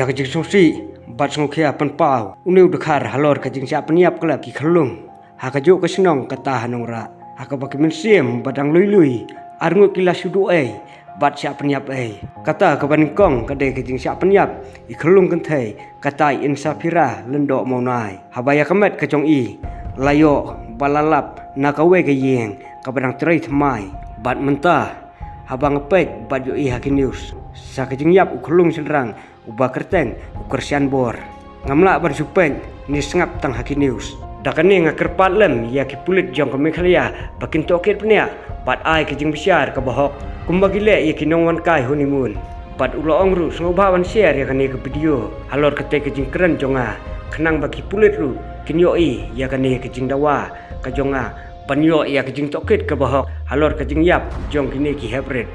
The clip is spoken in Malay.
Saka jing songsi bat songkia penpau uniu dekar halor ka jing siap niap kelap ki khelung haka jo ka senong kata hanongra haka baki mensiem badang lui arngu kila sudu bat siap niap kata ka baningkong ka de ka jing siap niap i khelung kan thai kata insafira lendok maunai habaya kamet ka jong i layo balalap nakawe ka yeng ka badang trai thamai bat mentah habang pek bat yo i haki news saka jing yap ukhlung senrang ubah kerteng ukersian bor ngamla bar supeng ni sengap tang haki news dakane ngakerpat lem ya ki pulit jong ka mekhalia bakin toket pnia bat ai ke jing bisyar ka bahok kumbagile ya ki nongwan kai honeymoon bat ulo ongru sengobawan share ya kane ke video halor kate ke jing keren jonga kenang baki pulit ru kinyo i ya kane ke jing dawa ka jonga panyo ya ke jing toket ka bahok halor ke jing yap jong kini ki hybrid